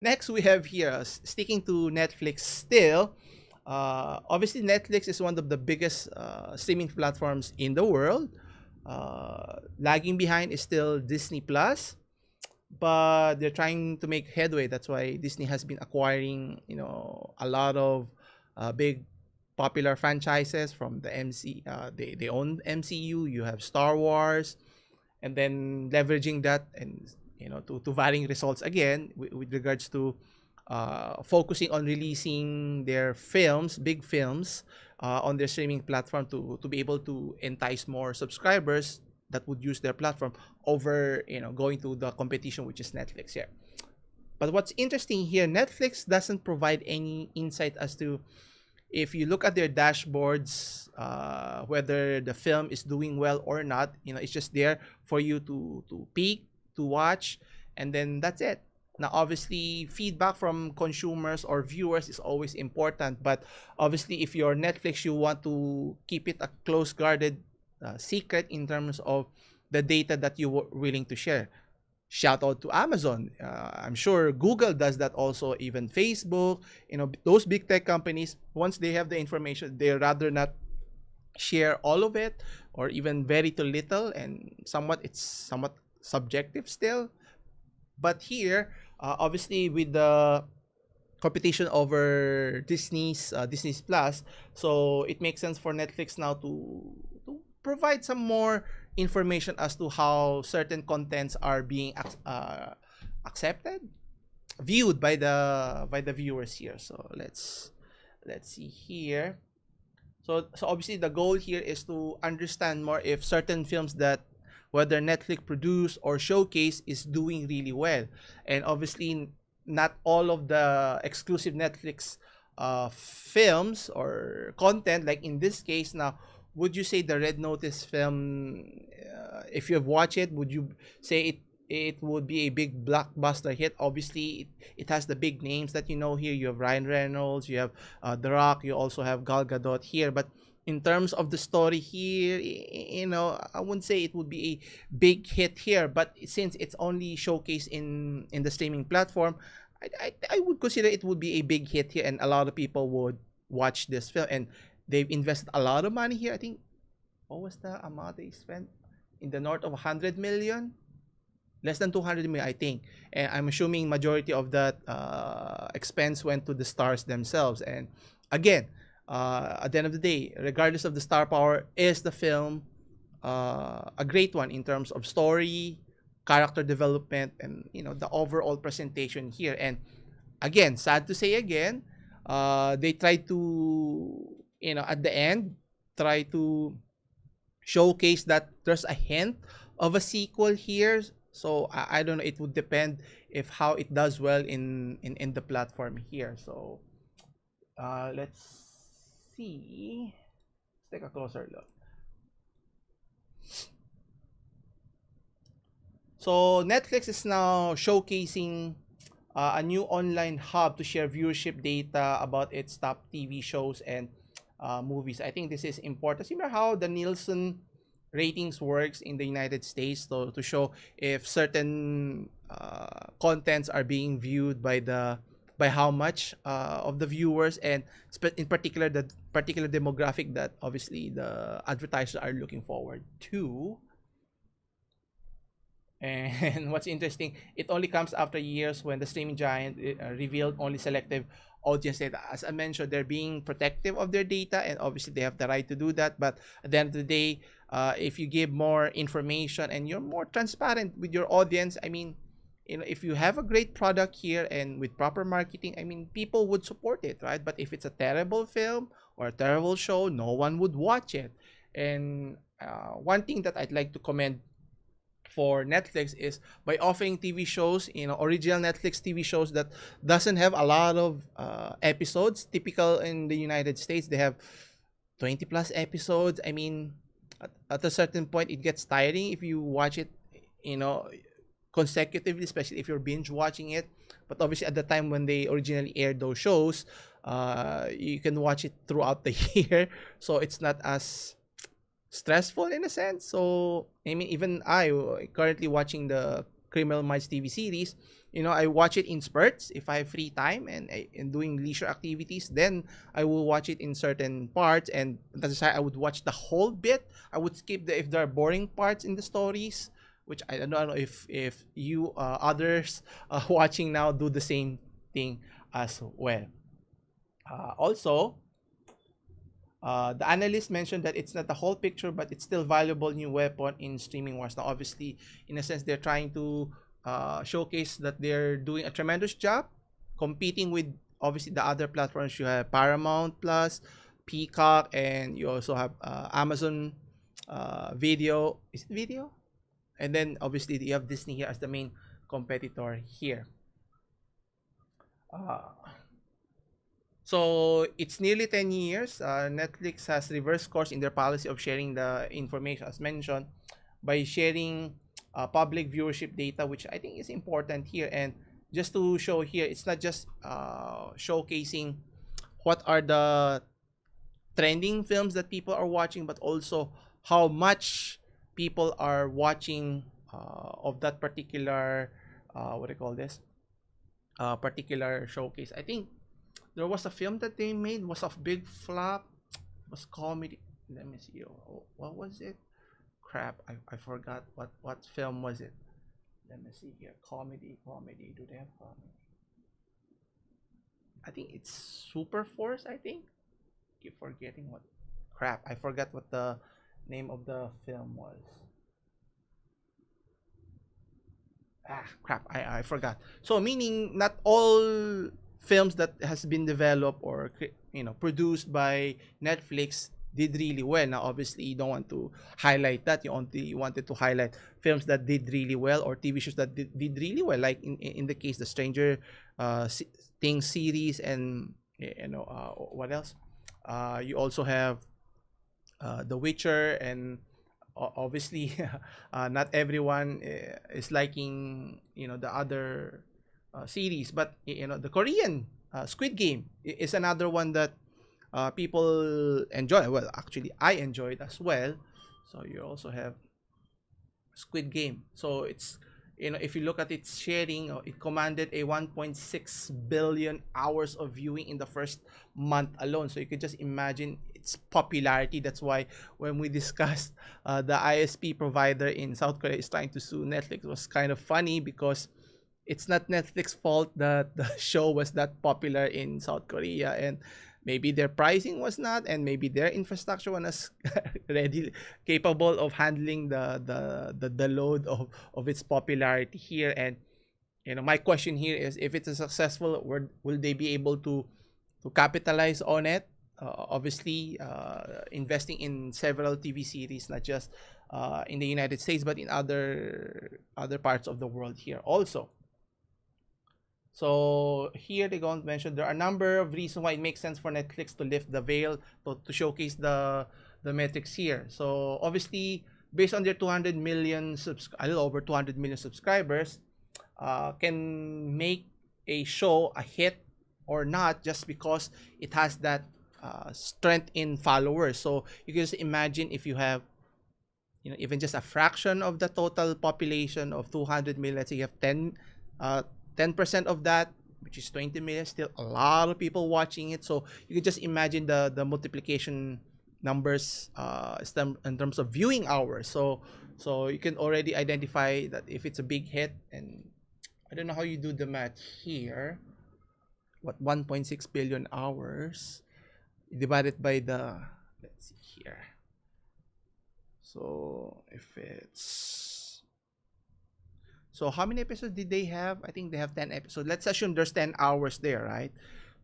Next, we have here, sticking to Netflix still. Obviously, Netflix is one of the biggest streaming platforms in the world. Lagging behind is still Disney Plus, but they're trying to make headway. That's why Disney has been acquiring, a lot of big popular franchises from the MC. They own MCU. You have Star Wars, and then leveraging that and to varying results again with regards to focusing on releasing their films, big films, on their streaming platform to be able to entice more subscribers that would use their platform over going to the competition, which is Netflix here. But what's interesting here, Netflix doesn't provide any insight as to, if you look at their dashboards, whether the film is doing well or not. It's just there for you to peek, to watch, and then that's it. Now, obviously, feedback from consumers or viewers is always important, but obviously, if you're Netflix, you want to keep it a close guarded secret in terms of the data that you were willing to share. Shout out to Amazon. I'm sure Google does that also, even Facebook. Those big tech companies, once they have the information, they rather not share all of it, or even very too little, and it's somewhat subjective still. But here, obviously, with the competition over Disney's Plus, so it makes sense for Netflix now to provide some more information as to how certain contents are being accepted, viewed by the viewers here. So let's see here. So obviously the goal here is to understand more if certain films that whether Netflix produce or showcase is doing really well. And obviously not all of the exclusive Netflix films or content, like in this case now, would you say the Red Notice film, if you have watched it, would you say it would be a big blockbuster hit? Obviously, it has the big names that here. You have Ryan Reynolds, you have The Rock, you also have Gal Gadot here. But in terms of the story here, I wouldn't say it would be a big hit here. But since it's only showcased in the streaming platform, I would consider it would be a big hit here, and a lot of people would watch this film. And they've invested a lot of money here. I think, what was the amount they spent? In the north of 100 million, less than 200 million, I think. And I'm assuming majority of that expense went to the stars themselves. And again, at the end of the day, regardless of the star power, is the film a great one in terms of story, character development, and the overall presentation here. And again, sad to say again, they tried to, at the end, try to showcase that there's a hint of a sequel here. So I don't know. It would depend if how it does well in the platform here. So let's see. Let's take a closer look. So Netflix is now showcasing a new online hub to share viewership data about its top TV shows and movies. I think this is important. Similar how the Nielsen ratings works in the United States, to show if certain contents are being viewed by how much of the viewers, and in particular the particular demographic that obviously the advertisers are looking forward to. And what's interesting, it only comes after years when the streaming giant revealed only selective audience data. As I mentioned, they're being protective of their data, and obviously they have the right to do that. But at the end of the day, if you give more information and you're more transparent with your audience, I mean, if you have a great product here and with proper marketing, I mean, people would support it, right? But if it's a terrible film or a terrible show, no one would watch it. And one thing that I'd like to commend for Netflix is by offering TV shows, original Netflix TV shows that doesn't have a lot of episodes. Typical in the United States, they have 20 plus episodes. I mean, at a certain point, it gets tiring if you watch it, you know, consecutively, especially if you're binge watching it. But obviously, at the time when they originally aired those shows, you can watch it throughout the year, so it's not as stressful in a sense. So I mean, even I currently watching the Criminal Minds TV series, I watch it in spurts if I have free time and doing leisure activities. Then I will watch it in certain parts, and that's why I would watch the whole bit. I would skip if there are boring parts in the stories, which I don't know if you others watching now do the same thing as well. Also, the analyst mentioned that it's not the whole picture, but it's still valuable new weapon in streaming wars. Now, obviously, in a sense, they're trying to showcase that they're doing a tremendous job competing with obviously the other platforms. You have Paramount Plus, Peacock, and you also have Amazon Video. Is it Video? And then obviously you have Disney here as the main competitor here. Uh, So it's nearly 10 years. Netflix has reversed course in their policy of sharing the information, as mentioned, by sharing public viewership data, which I think is important here. And just to show here, it's not just showcasing what are the trending films that people are watching, but also how much people are watching of that particular, what do you call this, particular showcase. I think there was a film that they made was a big flop. It was comedy. Let me see. What was it? Crap, I forgot what film was it. Let me see here. Comedy. Do they have comedy? I think it's Super Force. I think. Keep forgetting what. Crap, I forgot what the name of the film was. Crap, I forgot. So meaning not all films that has been developed or produced by Netflix did really well. Now obviously you don't want to highlight that. You wanted to highlight films that did really well, or TV shows that did really well, like in the case the Stranger Things series, and what else, you also have The Witcher, and obviously not everyone is liking the other series, but the Korean Squid Game is another one that people enjoy. Well, actually I enjoyed as well. So you also have Squid Game. So it's, if you look at its sharing, it commanded a 1.6 billion hours of viewing in the first month alone. So you could just imagine its popularity. That's why when we discussed the ISP provider in South Korea is trying to sue Netflix, it was kind of funny because it's not Netflix's fault that the show was that popular in South Korea, and maybe their pricing was not, and maybe their infrastructure was ready, capable of handling the load of its popularity here. And my question here is, if it's a successful, will they be able to capitalize on it? Obviously, investing in several TV series, not just in the United States, but in other parts of the world here also. So here they go and mention there are a number of reasons why it makes sense for Netflix to lift the veil to showcase the metrics here. So obviously, based on their 200 million a little over 200 million subscribers, can make a show a hit or not just because it has that strength in followers. So you can just imagine if you have even just a fraction of the total population of 200 million, let's say you have 10% of that, which is 20 million, still a lot of people watching it. So you can just imagine the multiplication numbers in terms of viewing hours. So you can already identify that if it's a big hit. And I don't know how you do the math here. What, 1.6 billion hours divided by the, let's see here. So if it's, so how many episodes did they have? I think they have 10 episodes. Let's assume there's 10 hours there, right?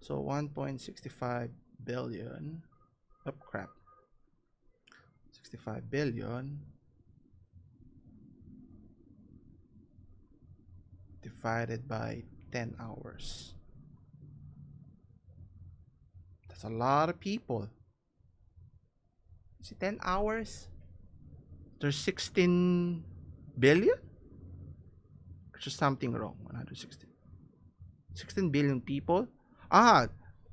So 1.65 billion. Oh crap. 65 billion divided by 10 hours. That's a lot of people. Is it 10 hours? There's 16 billion? There's just something wrong. 116. 16 billion people?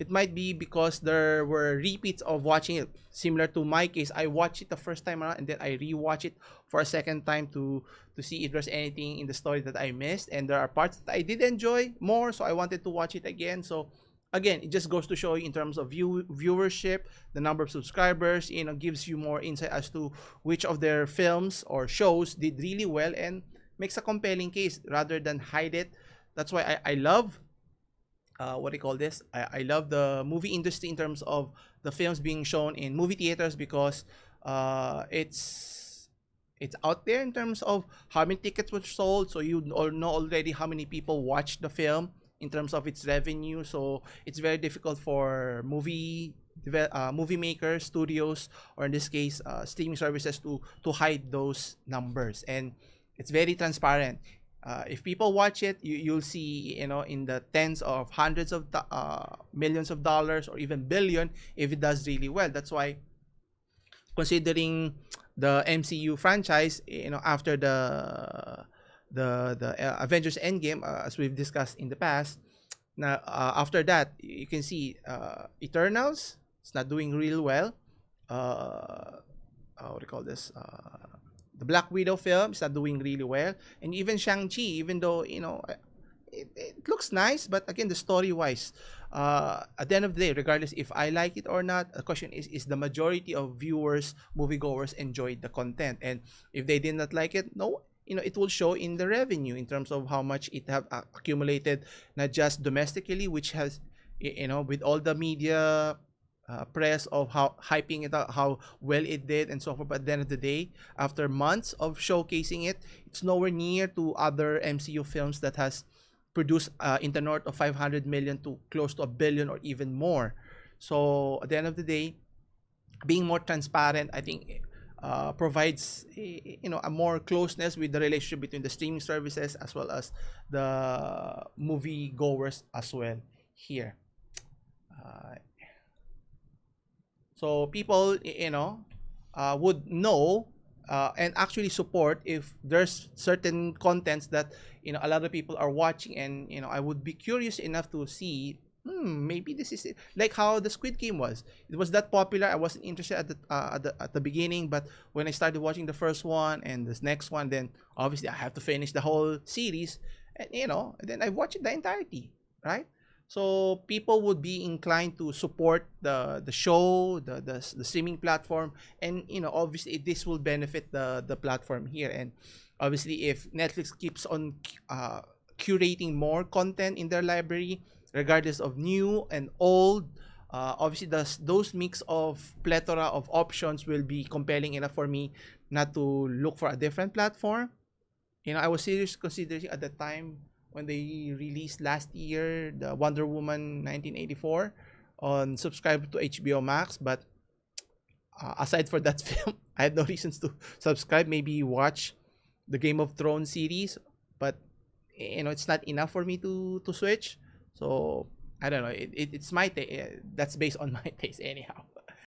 it might be because there were repeats of watching it. Similar to my case, I watched it the first time around and then I rewatch it for a second time to see if there's anything in the story that I missed. And there are parts that I did enjoy more, so I wanted to watch it again. So again, it just goes to show you in terms of viewership, the number of subscribers, gives you more insight as to which of their films or shows did really well and makes a compelling case rather than hide it. That's why I love what do you call this? I love the movie industry in terms of the films being shown in movie theaters, because it's out there in terms of how many tickets were sold, so you all know already how many people watched the film in terms of its revenue. So it's very difficult for movie makers, studios, or in this case streaming services to hide those numbers, and it's very transparent. If people watch it, you'll see, in the tens of hundreds of millions of dollars or even billion if it does really well. That's why, considering the MCU franchise, after the Avengers Endgame, as we've discussed in the past, now after that you can see Eternals, it's not doing real well. What do you call this? The Black Widow film is not doing really well, and even Shang-Chi, even though it looks nice, but again, the story-wise, at the end of the day, regardless if I like it or not, the question is the majority of viewers, moviegoers, enjoyed the content, and if they did not like it, no, it will show in the revenue in terms of how much it have accumulated, not just domestically, which has, with all the media press of how hyping it out, how well it did, and so forth. But at the end of the day, after months of showcasing it, it's nowhere near to other MCU films that has produced in the north of 500 million to close to a billion or even more. So at the end of the day, being more transparent, I think, provides a more closeness with the relationship between the streaming services as well as the movie goers as well here. So people, would know and actually support if there's certain contents that a lot of people are watching, and I would be curious enough to see, maybe this is it. Like how the Squid Game was. It was that popular. I wasn't interested at the beginning, but when I started watching the first one and this next one, then obviously I have to finish the whole series, and then I watched it the entirety, right? So people would be inclined to support the show, the streaming platform, and obviously this will benefit the platform here. And obviously, if Netflix keeps on curating more content in their library, regardless of new and old, obviously those mix of plethora of options will be compelling enough for me not to look for a different platform. I was seriously considering at the time when they released last year the Wonder Woman 1984 on subscribe to HBO Max, but aside for that film, I had no reasons to subscribe. Maybe watch the Game of Thrones series, but it's not enough for me to switch. So I don't know. It's my that's based on my taste anyhow.